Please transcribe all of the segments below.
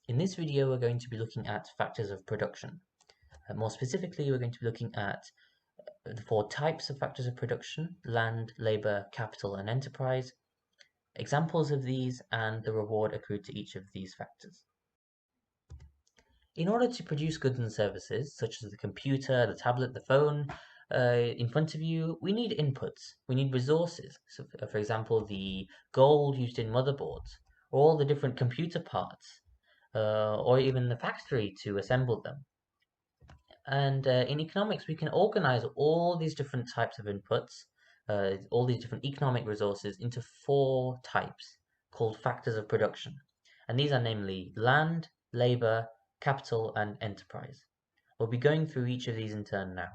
In this video, we're going to be looking at factors of production. More specifically, we're going to be looking at the four types of factors of production: land, labor, capital, and enterprise, examples of these, and the reward accrued to each of these factors. In order to produce goods and services, such as the computer, the tablet, the phone, in front of you, we need inputs, we need resources. So, for example, the gold used in motherboards, or all the different computer parts, or even the factory to assemble them. And in economics, we can organize all these different types of inputs, all these different economic resources into four types called factors of production. And these are namely land, labor, capital, and enterprise. We'll be going through each of these in turn now.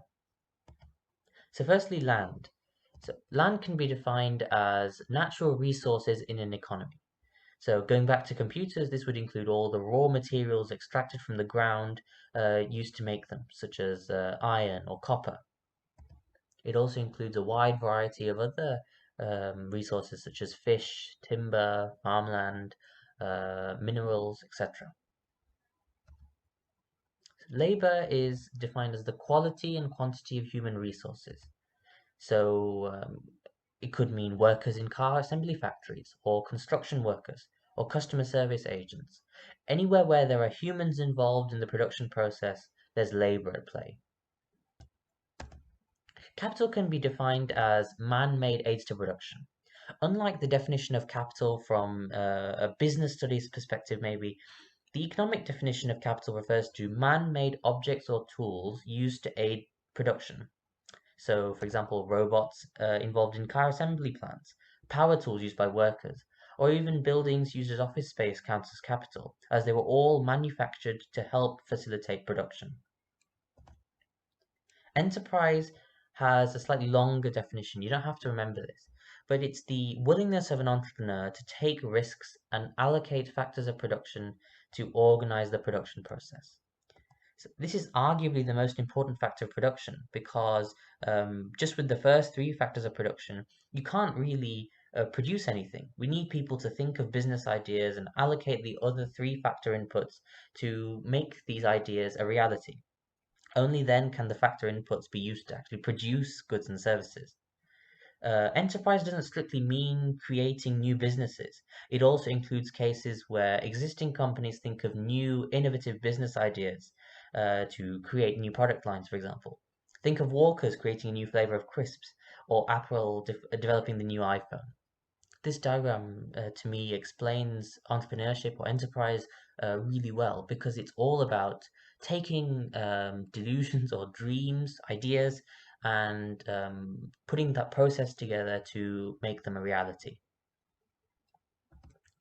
So firstly, land. So land can be defined as natural resources in an economy. So going back to computers, this would include all the raw materials extracted from the ground used to make them, such as iron or copper. It also includes a wide variety of other resources such as fish, timber, farmland, minerals, etc. Labor is defined as the quality and quantity of human resources. So it could mean workers in car assembly factories, or construction workers, or customer service agents. Anywhere where there are humans involved in the production process, there's labor at play. Capital can be defined as man-made aids to production. Unlike the definition of capital from a business studies perspective, maybe, the economic definition of capital refers to man-made objects or tools used to aid production. So, for example, robots involved in car assembly plants, power tools used by workers, or even buildings used as office space count as capital, as they were all manufactured to help facilitate production. Enterprise has a slightly longer definition. You don't have to remember this, but it's the willingness of an entrepreneur to take risks and allocate factors of production to organize the production process. So this is arguably the most important factor of production because just with the first three factors of production, you can't really produce anything. We need people to think of business ideas and allocate the other three factor inputs to make these ideas a reality. Only then can the factor inputs be used to actually produce goods and services. Enterprise doesn't strictly mean creating new businesses. It also includes cases where existing companies think of new innovative business ideas to create new product lines, for example. Think of Walkers creating a new flavor of crisps, or Apple developing the new iPhone. This diagram to me explains entrepreneurship or enterprise really well because it's all about taking delusions or dreams, ideas, and putting that process together to make them a reality.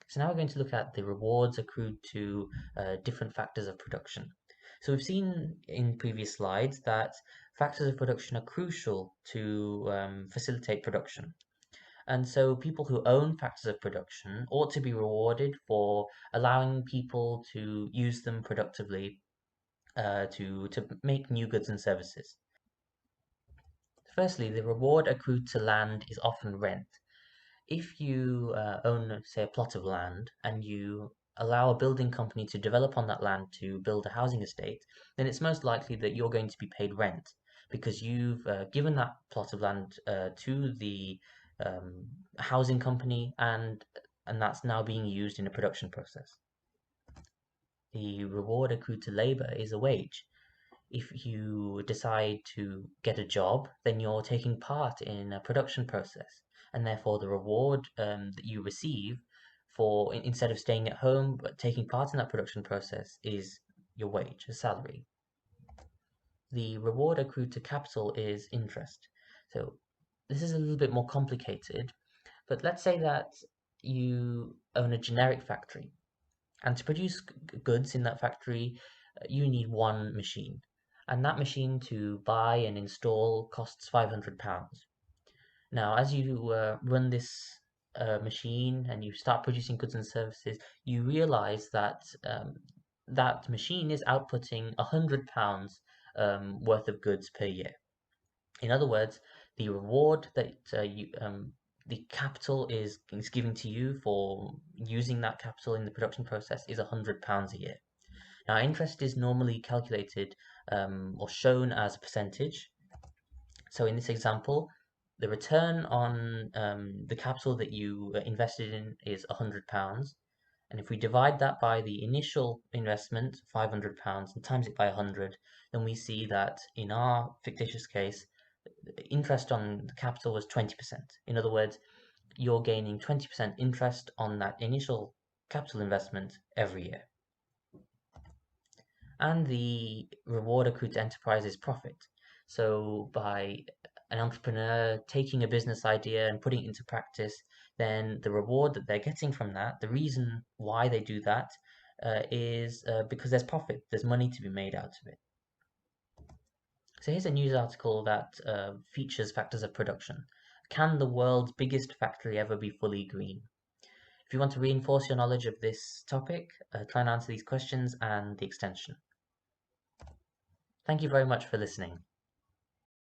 So now we're going to look at the rewards accrued to different factors of production. So we've seen in previous slides that factors of production are crucial to facilitate production. And so people who own factors of production ought to be rewarded for allowing people to use them productively to make new goods and services. Firstly, the reward accrued to land is often rent. If you own, say, a plot of land and you allow a building company to develop on that land to build a housing estate, then it's most likely that you're going to be paid rent because you've given that plot of land to the housing company and that's now being used in a production process. The reward accrued to labor is a wage. If you decide to get a job, then you're taking part in a production process, and therefore the reward that you receive for instead of staying at home but taking part in that production process is your wage, a salary. The reward accrued to capital is interest. So this is a little bit more complicated, but let's say that you own a generic factory, and to produce goods in that factory, you need one machine. And that machine to buy and install costs £500. Now, as you run this machine and you start producing goods and services, you realize that that machine is outputting £100 worth of goods per year. In other words, the reward that the capital is given to you for using that capital in the production process is £100 a year. Now, interest is normally calculated or shown as a percentage. So in this example, the return on the capital that you invested in is £100. And if we divide that by the initial investment, £500, and times it by 100, then we see that in our fictitious case, interest on the capital was 20%. In other words, you're gaining 20% interest on that initial capital investment every year. And the reward accrued to enterprise is profit. So by an entrepreneur taking a business idea and putting it into practice, then the reward that they're getting from that, the reason why they do that, is because there's profit, there's money to be made out of it. So here's a news article that features factors of production. Can the world's biggest factory ever be fully green? If you want to reinforce your knowledge of this topic, try and answer these questions and the extension. Thank you very much for listening.